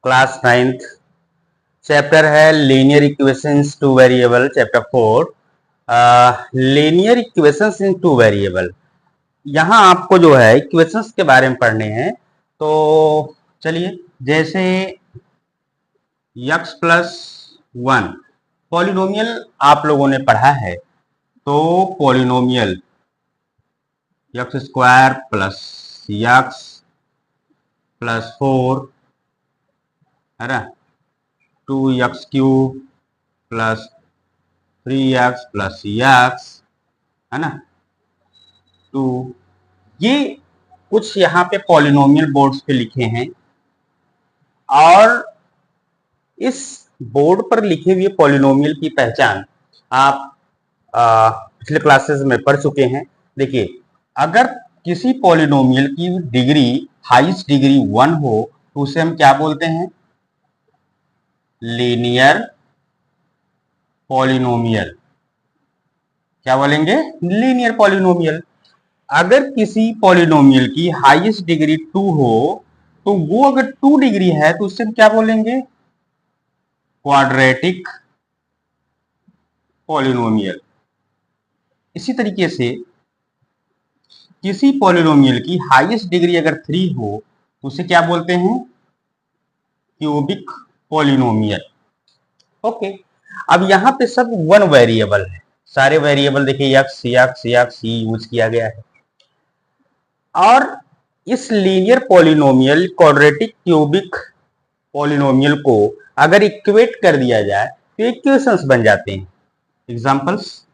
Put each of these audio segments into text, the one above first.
Class 9th chapter है linear equations two variable, chapter 4 linear equations इन two variable. यहाँ आपको जो है इक्वेशंस के बारे में पढ़ने हैं। तो चलिए, जैसे x प्लस 1 पॉलिनोमियल आप लोगों ने पढ़ा है, तो polynomial x square plus x plus 4 है ना, 2x cube plus 3x plus x है ना 2, ये कुछ यहाँ पे पॉलिनोमियल बोर्ड्स पे लिखे हैं। और इस बोर्ड पर लिखे हुए पॉलिनोमियल की पहचान आप पिछले क्लासेस में पढ़ चुके हैं। देखिए, अगर किसी पॉलिनोमियल की डिग्री हाईएस्ट डिग्री 1 हो तो उसे हम क्या बोलते हैं? Linear polynomial. क्या बोलेंगे? Linear polynomial. अगर किसी पॉलिनोमियल की हाईएस्ट डिग्री 2 हो तो वो अगर 2 डिग्री है तो उससे हम क्या बोलेंगे? Quadratic polynomial. इसी तरीके से किसी पॉलिनोमियल की हाईएस्ट डिग्री अगर 3 हो तो उसे क्या बोलते हैं? Cubic polynomial. ओके, अब यहां पे सब वन वेरिएबल है, सारे वेरिएबल देखिए x यूज किया गया है। और इस linear polynomial quadratic cubic polynomial को अगर इक्वेट कर दिया जाए तो इक्वेशंस बन जाते हैं। Examples,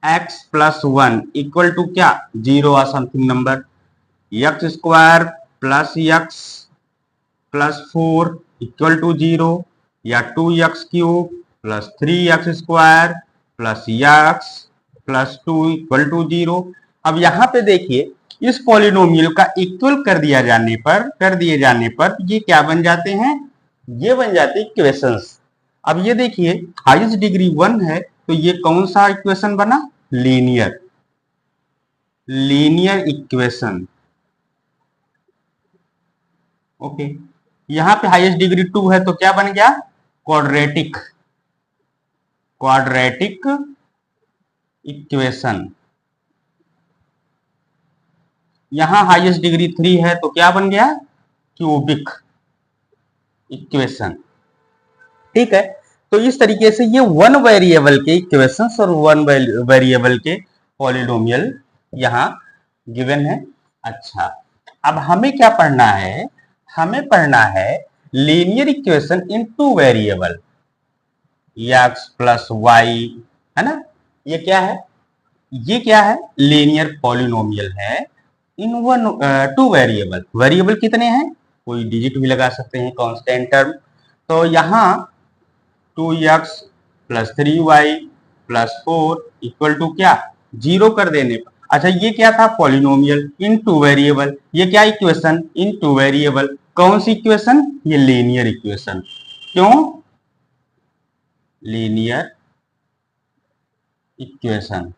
x plus 1 equal to क्या? 0 और something number. x square plus x plus 4 equal to 0, या 2x cube plus 3x square plus x plus 2 equal to 0। अब यहां पे देखिए, इस पॉलिनोमियल का इक्वल कर दिए जाने पर ये क्या बन जाते हैं? ये बन जाते हैं इक्वेशंस। अब ये देखिए, हाईएस्ट डिग्री 1 है तो ये कौन सा इक्वेशन बना? Linear equation. ओके, यहां पे हाईएस्ट डिग्री 2 है तो क्या बन गया? Quadratic equation. यहां हाईएस्ट डिग्री 3 है तो क्या बन गया? Cubic equation. ठीक है, तो इस तरीके से ये वन वेरिएबल के इक्वेशंस और वन वेरिएबल के पॉलिनोमियल यहां गिवन है। अच्छा, अब हमें क्या पढ़ना है? हमें पढ़ना है linear equation in two variable, x plus y, है ना। ये क्या है? ये क्या है? लीनियर पॉलिनोमियल है इन टू वेरिएबल। वेरिएबल कितने हैं? कोई डिजिट भी लगा सकते हैं, कांस्टेंट टर्म। तो यहां 2x plus 3y plus 4 equal to क्या? 0 कर देने पर। अच्छा, ये क्या था? पॉलिनोमियल इन टू वेरिएबल। ये क्या इक्वेशन? In two variable. कौन सी इक्वेशन? ये लीनियर इक्वेशन। क्यों? Linear equation.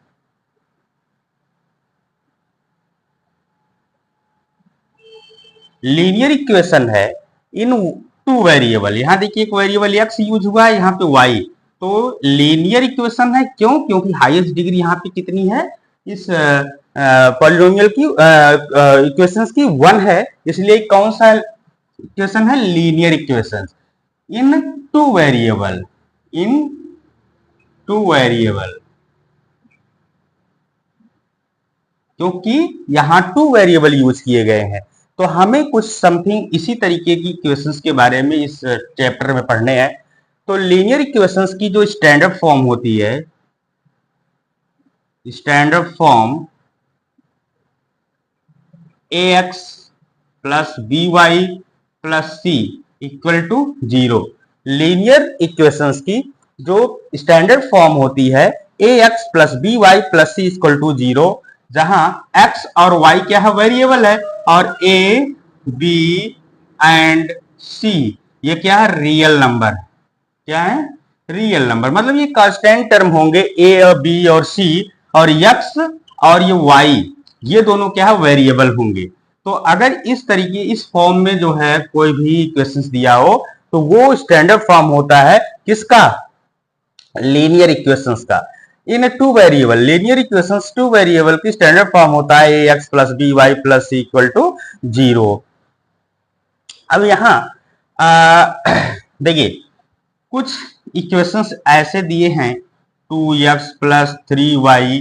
लीनियर इक्वेशन है इन टू वेरिएबल। यहां देखिए, एक वेरिएबल x यूज हुआ है, यहाँ पे y। तो लीनियर इक्वेशन है। क्यों? क्योंकि हाईएस्ट डिग्री यहाँ पे कितनी है? इस पॉलिनोमियल की इक्वेशंस की 1 है, इसलिए कौन सा इक्वेशन है? Linear equation in two variable. क्योंकि यहां 2 वेरिएबल यूज किए गए हैं, तो हमें कुछ समथिंग इसी तरीके की इक्वेशंस के बारे में इस चैप्टर में पढ़ने हैं। तो लीनियर इक्वेशंस की जो स्टैंडर्ड फॉर्म होती है, standard form ax plus by plus c equal to 0। Linear equations की जो स्टैंडर्ड फॉर्म होती है ax plus by plus c equal to 0, जहां x और y क्या है? वेरिएबल है। और a, b एंड c ये क्या है? Real number. क्या है? Real number. मतलब ये कांस्टेंट टर्म होंगे, a और b और c, और x और ये y, ये दोनों क्या है? वेरिएबल होंगे। तो अगर इस तरीके, इस फॉर्म में जो है कोई भी इक्वेशंस दिया हो तो वो स्टैंडर्ड फॉर्म होता है किसका? लीनियर इक्वेशंस का। In two variable linear equations two variable की स्टैंडर्ड फॉर्म होता है A x plus B Y plus C equal to 0। अब यहां देखिए कुछ इक्वेशंस ऐसे दिए हैं 2x प्लस 3y,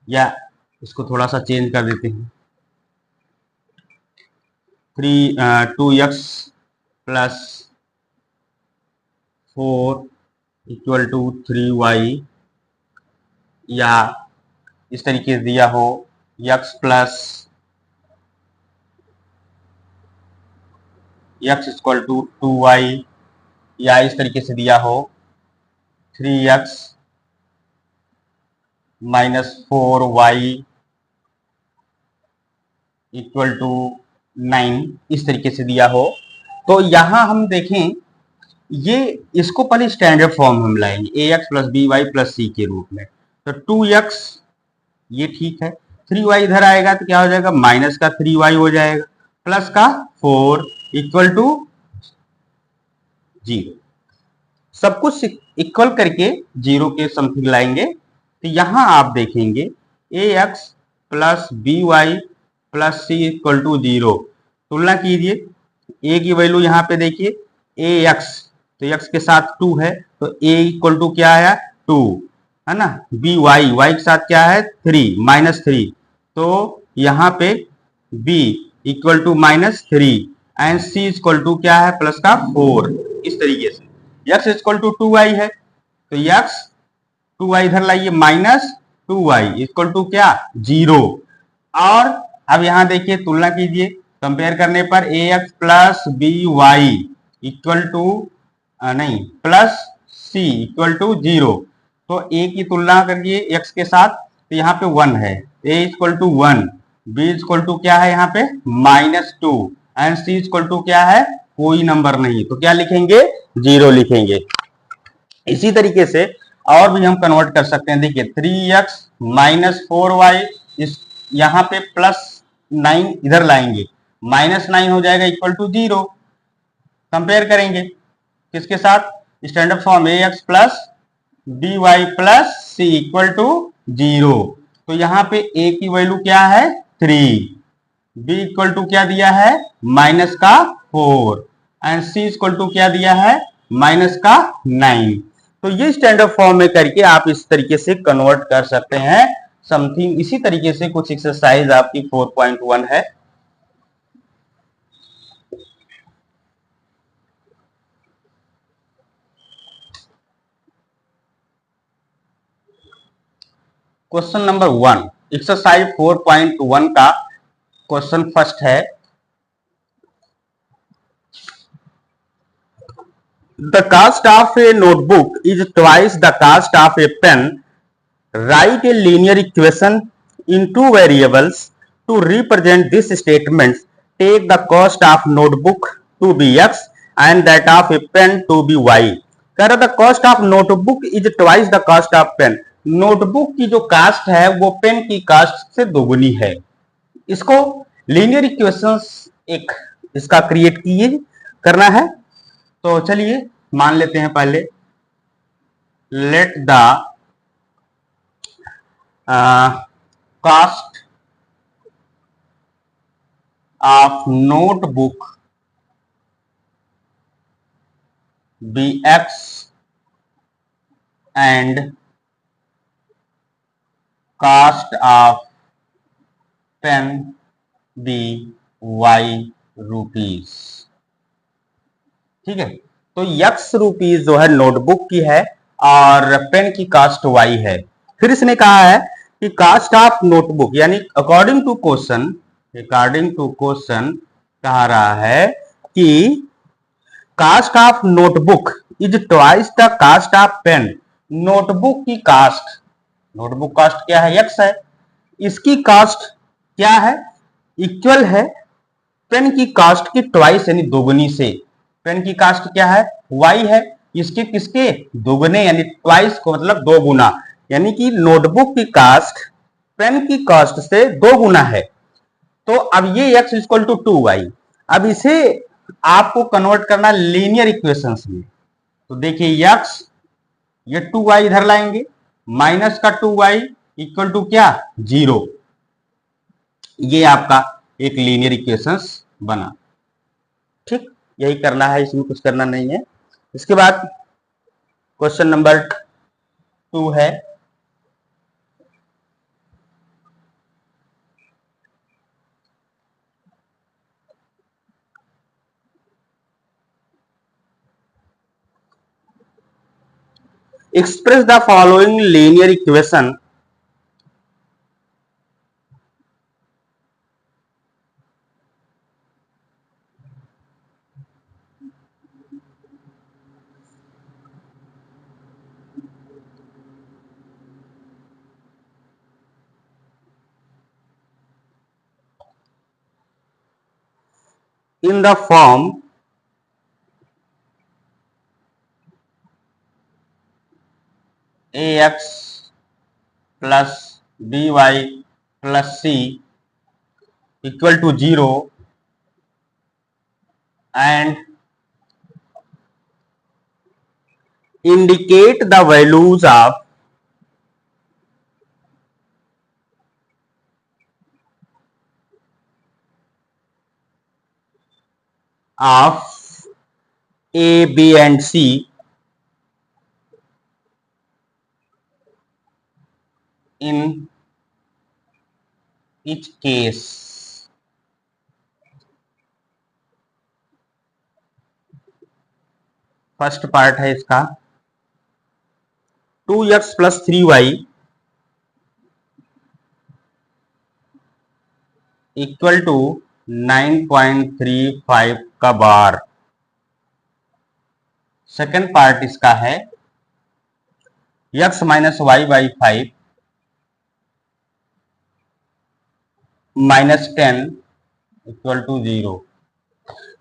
या इसको थोड़ा सा चेंज कर देते हैं, 2x plus 4 equal to 3y, या इस तरीके से दिया हो x plus x equal to 2y, या इस तरीके से दिया हो 3x minus 4y equal to 9, इस तरीके से दिया हो। तो यहां हम देखें ये इसको पहले स्टैंडर्ड फॉर्म हम लाएंगे A x plus B Y plus C के रूप में। तो 2x ये ठीक है, 3y इधर आएगा तो क्या हो जाएगा, माइनस का 3y हो जाएगा, प्लस का 4 इक्वल टू 0। सब कुछ इक्वल करके 0 के समथिंग लाएंगे। तो यहां आप देखेंगे A x plus B Y plus C equal to 0। तुलना कीजिए, ए की वैल्यू यहां पे देखिए ए एक्स, तो एक्स के साथ 2 है तो ए इक्वल टू क्या आया 2, है ना। बी वाई, वाई के साथ क्या है 3 माइनस 3, तो यहाँ पे b equal to minus 3 and c equal to क्या है प्लस का 4। इस तरीके से एक्स इक्वल टू 2y है तो एक्स 2y इधर लाइए माइनस 2y इक्वल टू क्या 0। और अब यहां देखिए तुलना कीजिए, कंपेयर करने पर A x plus B Y equal to नहीं प्लस सी इक्वल टू 0। तो ए की तुलना करिए एक्स के साथ, तो यहाँ पे 1 है, A equal to 1, B equal to क्या है यहाँ पे -2 एंड सी इक्वल टू क्या है कोई नंबर नहीं, तो क्या लिखेंगे 0 लिखेंगे। इसी तरीके से और भी हम कन्वर्ट कर सकते हैं। देखिए 3x माइनस 4y, इस यहाँ पे प्लस 9 इधर लाएंगे, -9 हो जाएगा इक्वल टू 0। कंपेयर करेंगे किसके साथ, standard form a x plus B Y plus C equal to 0। तो यहाँ पे ए की वैल्यू क्या है 3, बी इक्वल टू क्या दिया है माइनस का 4 एंड सी इक्वल टू क्या दिया है माइनस का 9। तो ये स्टैंडर्ड फॉर्म में करके आप इस तरीके से कन्वर्ट कर सकते हैं समथिंग। इसी तरीके से कुछ एक्सरसाइज आपकी 4.1 है। क्वेश्चन नंबर 1, एक्सरसाइज 4.1 का क्वेश्चन फर्स्ट है, the cost of a notebook is twice the cost of a pen, write a linear equation in two variables to represent this statement, take the cost of notebook to be x and that of a pen to be y। कह रहा the cost of notebook is twice the cost of pen, notebook की जो cast है वो pen की cast से दोगुनी है। इसको लीनियर इक्वेशंस एक इसका क्रिएट कीजिए करना है। तो चलिए मान लेते हैं पहले, let the cost of notebook be x and cost of pen be y rupees. ठीक है, तो x रुपीज जो है नोटबुक की है और पेन की कास्ट y है। फिर इसने कहा है कि कास्ट ऑफ नोटबुक, यानी अकॉर्डिंग टू क्वेश्चन कह रहा है कि cost of notebook is twice the cost of pen, notebook की कास्ट, नोटबुक कास्ट क्या है x है, इसकी कास्ट क्या है इक्वल है पेन की कास्ट की ट्वाइस यानी दोगुनी से। पेन की कास्ट क्या है y है, इसके किसके दोगुने यानी ट्वाइस को मतलब दो गुना, यानी कि नोटबुक की कास्ट पेन की कास्ट से 2 गुना है। तो अब ये x इक्वल टू 2y, अब इसे आपको कन्वर्ट करना लीनियर इक्वेशंस में। तो देखिए यक्स, ये 2y इधर लाएंगे, माइनस का 2y इक्वल टू क्या, 0। ये आपका एक लीनियर इक्वेशंस बना। ठीक, यही करना है, इसमें कुछ करना नहीं है। इसके बाद क्वेश्चन नंबर 2 है, express the following linear equation in the form ax plus by plus c equal to 0 and indicate the values of a, b and c in each case। First part है इसका 2x plus 3y equal to 9.35 का बार। Second part इसका है x minus y by 5 minus 10 equal to 0।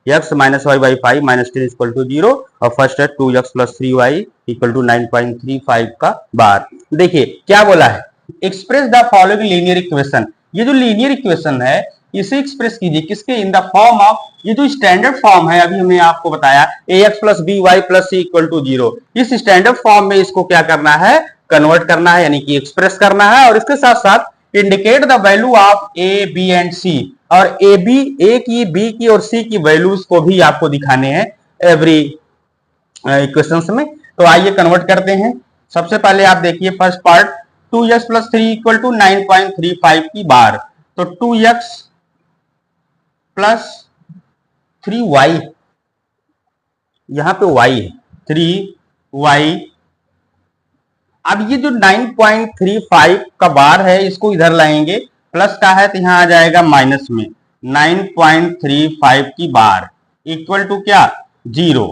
x minus y by 5 minus 10 equal to 0 और first है 2x plus 3y equal to 9.35 का बार। देखिए क्या बोला है, express the following linear equation. ये जो लीनियर इक्वेशन है इसे एक्सप्रेस कीजिए किसके, इन द फॉर्म ऑफ, ये जो स्टैंडर्ड फॉर्म है अभी हमने आपको बताया ax plus B Y plus C equal to 0, इस स्टैंडर्ड फॉर्म में इसको क्या करना है, कन्वर्ट करना है, यानी कि एक्सप्रेस करना है। और इसके साथ साथ indicate the value of A B and C, और ए बी, ए की, बी की और सी की वैल्यूज को भी आपको दिखाने हैं एवरी इक्वेशंस में। तो आइए कन्वर्ट करते हैं। सबसे पहले आप देखिए first part 2x plus 3 equal to 9.35 की बार। तो 2x प्लस 3y, यहां पे y है 3y। अब ये जो 9.35 का बार है इसको इधर लाएंगे, प्लस का है तो यहां आ जाएगा माइनस में 9.35 की बार इक्वल टू क्या, 0।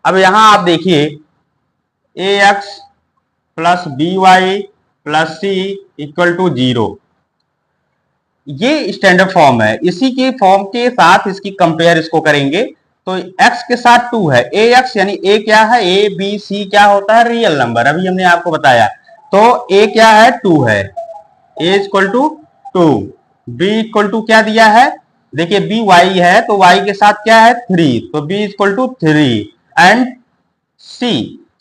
अब यहां आप देखिए ax plus B Y plus C equal to 0, ये स्टैंडर्ड फॉर्म है। इसी के फॉर्म के साथ इसकी कंपेयर इसको करेंगे तो x के साथ 2 है, ax यानी a क्या है, a b c क्या होता है, रियल नंबर, अभी हमने आपको बताया। तो a क्या है, 2 है, a equal to 2, b equal to क्या दिया है, देखिए b y है तो y के साथ क्या है 3, तो b equal to 3 and c,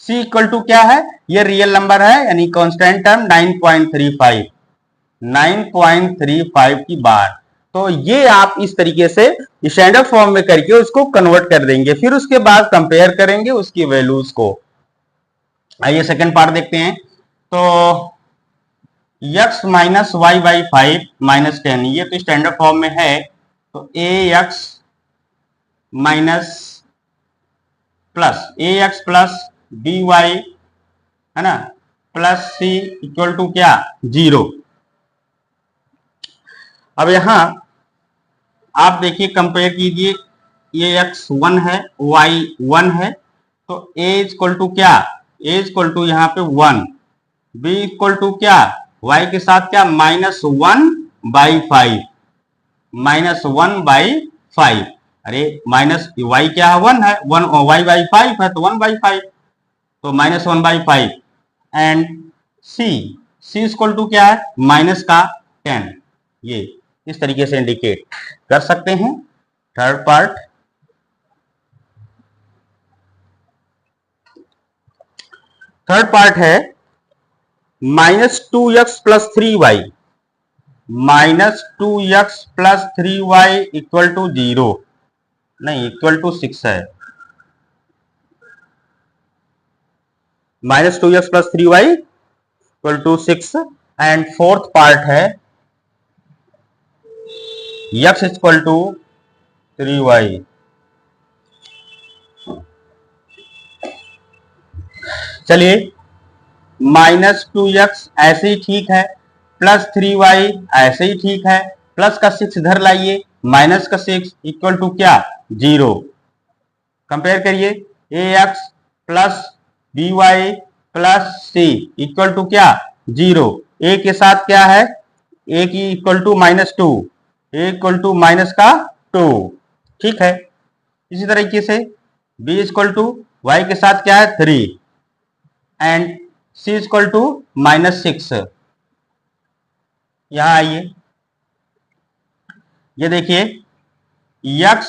c equal to क्या है, ये रियल नंबर है यानी कांस्टेंट टर्म 9.35, 9.35 की बार। तो ये आप इस तरीके से स्टैंडर्ड फॉर्म में करके उसको कन्वर्ट कर देंगे, फिर उसके बाद कंपेयर करेंगे उसकी वैल्यूज को। आइए सेकंड पार्ट देखते हैं। तो x minus y by 5 minus 10, ये तो स्टैंडर्ड फॉर्म में है। तो ax minus plus ax plus B y है ना प्लस c इक्वल टू क्या, 0। अब यहां आप देखिए कंपेयर कीजिए, ये x 1 है y 1 है, तो a इक्वल टू क्या, a इक्वल टू यहाँ पे 1, b इक्वल टू क्या, y के साथ क्या, माइनस 1 बाई 5, माइनस 1 बाई 5। अरे माइनस y क्या है, 1 है, 1 y बाई 5 है तो 1 बाई 5, तो minus 1 by 5 and c equal to क्या है, माइनस का 10। ये इस तरीके से इंडिकेट कर सकते हैं। थर्ड पार्ट, है -2x+3y, -2x+3y इक्वल टू 0, नहीं इक्वल टू 6 है, -2x+3y equal to 6। And fourth part है x इक्वल टू 3y। चलिए, -2x ऐसे ही ठीक है, +3y ऐसे ही ठीक है, प्लस का 6 इधर लाइए, माइनस का 6 इक्वल टू क्या, 0। कंपेयर करिए, ax plus by plus c equal to क्या, 0। a के साथ क्या है, a की equal to -2, a equal to minus का 2, ठीक है। इसी तरीके से b इक्वल टू y के साथ क्या है, 3 एंड c इक्वल टू -6। यहां आइए, ये देखिए x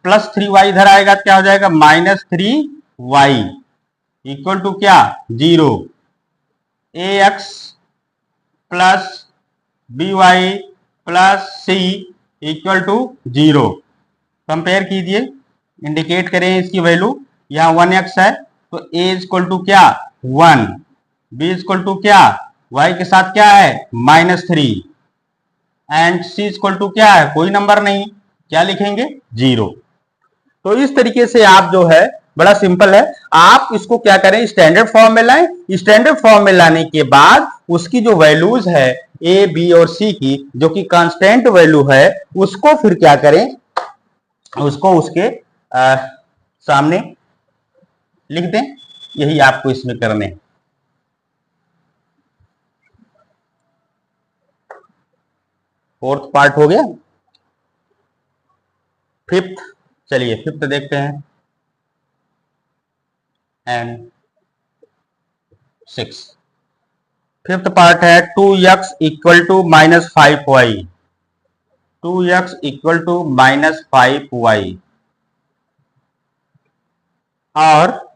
+3y इधर आएगा, क्या हो जाएगा, -3y इक्वल टू क्या, 0। ax plus by plus c equal to 0। Compare कीजिए, इंडिकेट करें इसकी वैल्यू, यहां 1x है तो a इक्वल टू क्या, 1, b इक्वल टू क्या, y के साथ क्या है, -3 एंड c इक्वल टू क्या है, कोई नंबर नहीं, क्या लिखेंगे, 0। तो इस तरीके से आप जो है, बड़ा सिंपल है, आप इसको क्या करें, स्टैंडर्ड फॉर्म में लाएं। स्टैंडर्ड फॉर्म में लाने के बाद उसकी जो वैल्यूज है ए, बी और सी की, जो कि कांस्टेंट वैल्यू है, उसको फिर क्या करें, उसको उसके सामने लिख दें। यही आपको इसमें करने हैं। फोर्थ पार्ट हो गया। फिफ्थ, चलिए फिफ्थ देखते हैं एंड 6। फिफ्थ पार्ट है 2x equal to -5y, 2x equal to -5y। और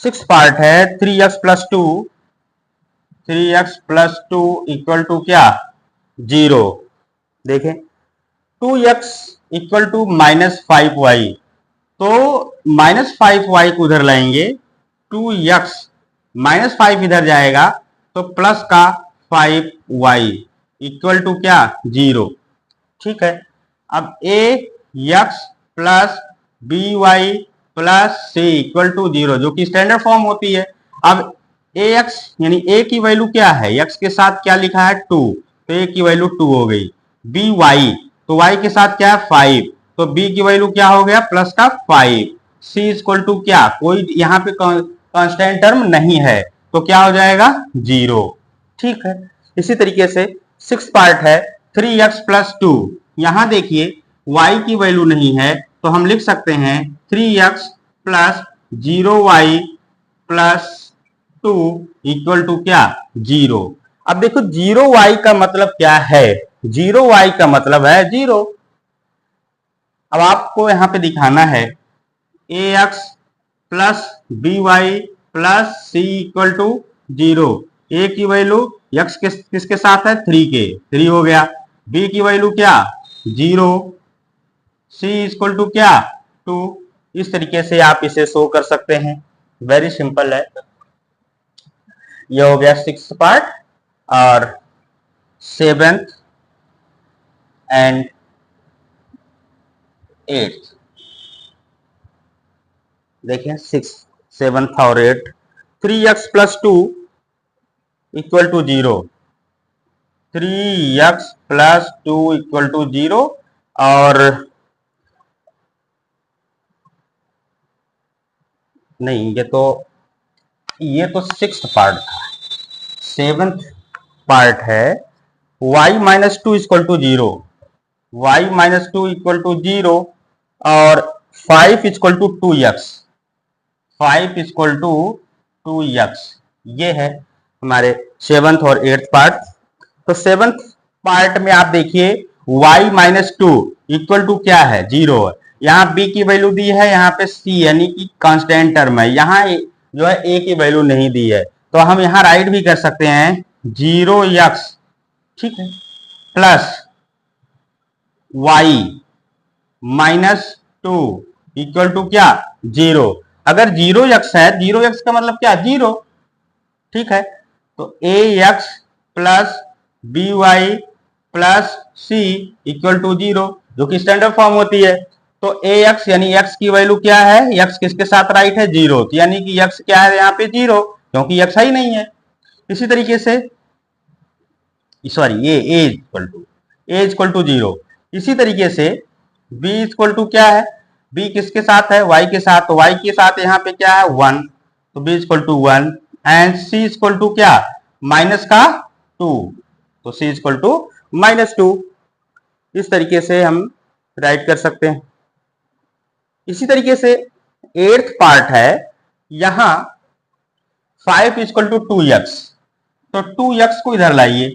6 पार्ट है 3x+2, 3x+2 इक्वल टू क्या, 0। देखें, 2x इक्वल टू -5y, तो -5y को उधर लाएंगे, 2x -5 इधर जाएगा तो प्लस का 5y इक्वल टू क्या, 0, ठीक है। अब ax plus by plus c equal to 0, जो कि स्टैंडर्ड फॉर्म होती है। अब ax यानी a की वैल्यू क्या है, x के साथ क्या लिखा है, 2, तो a की वैल्यू 2 हो गई। by, तो y के साथ क्या है, 5, तो b की वैल्यू क्या हो गया, प्लस का 5। c इक्वल टू क्या, कोई यहाँ पे कांस्टेंट टर्म नहीं है, तो क्या हो जाएगा, 0, ठीक है। इसी तरीके से 6 पार्ट है 3x+2। यहां देखिए y की वैल्यू नहीं है, तो हम लिख सकते हैं 3x plus 0y plus 2 equal to क्या, 0। अब देखो 0y का मतलब क्या है, 0y का मतलब है 0। अब आपको यहां पे दिखाना है ax plus by plus c equal to 0। a की वैल्यू x किसके साथ है, 3 के, 3 हो गया। b की वैल्यू क्या, 0, c इक्वल टू क्या, 2। इस तरीके से आप इसे शो कर सकते हैं, वेरी सिंपल है। यह हो गया 6th पार्ट। और 7th एंड 8th देखें, 6, 7th और 8th। 3x+2 equal to 0, 3x+2 equal to 0। और नहीं, ये तो 6th पार्ट था। 7th पार्ट है y-2 equal to 0, y-2 equal to 0 और 5 equal to 2x, 5 equal to 2x। ये है हमारे 7th और 8th पार्ट। तो 7th पार्ट में आप देखिए y-2, इक्वल टू क्या है, 0 है। यहाँ बी की वैल्यू दी है, यहाँ पे सी यानी कि कांस्टेंट टर्म है, यहाँ जो है ए की वैल्यू नहीं दी है, तो हम यहाँ राइट भी कर सकते हैं 0x, ठीक है, प्लस y -2 इक्वल टू क्या, 0। अगर 0x है, 0x का मतलब क्या, 0, ठीक है। तो ax plus by plus C equal to 0, जो कि स्टैंडर्ड फॉर्म होती है। तो ax यानी x की वैल्यू क्या है, x किसके साथ राइट है, 0, यानी कि x क्या है यहाँ पे 0, क्योंकि x ही नहीं है। इसी तरीके से सॉरी ए इक्वल टू 0। इसी तरीके से b इक्वल टू क्या है, b किसके साथ है, y के साथ, तो y के साथ यहाँ पे क्या है 1, तो b equal to 1 and c equal to क्या, माइनस का 2, तो c इक्वल टू -2। इस तरीके से हम राइट कर सकते हैं। इसी तरीके से 8th पार्ट है, यहां 5 इक्वल टू 2x, तो 2x को इधर लाइए,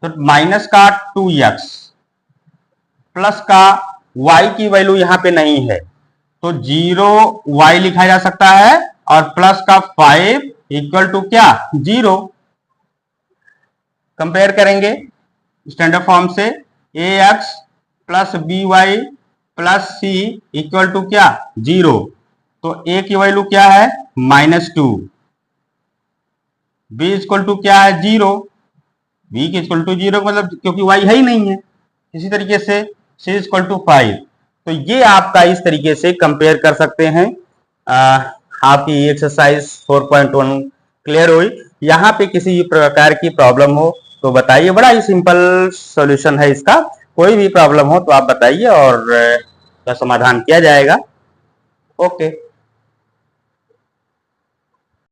तो माइनस का 2x प्लस का y की वैल्यू यहां पे नहीं है, तो 0y लिखा जा सकता है, और प्लस का 5 इक्वल टू क्या, 0। कंपेयर करेंगे स्टैंडर्ड फॉर्म से, ax plus by plus C equal to क्या, 0, तो a की वैल्यू क्या है, -2, b इक्वल टू क्या है, 0, b की इक्वल टू 0 मतलब क्योंकि y है ही नहीं है। इसी तरीके से c इक्वल टू 5। तो ये आपका इस तरीके से कंपेयर कर सकते हैं। आपकी एक्सरसाइज 4.1 क्लियर हुई। यहाँ पे किसी भी प्रकार की प्रॉब्लम हो तो बताइए, बड़ा ही सिंपल सॉल्यूशन है इसका, कोई भी प्रॉब्लम हो तो आप बताइए और का समाधान किया जाएगा। ओके।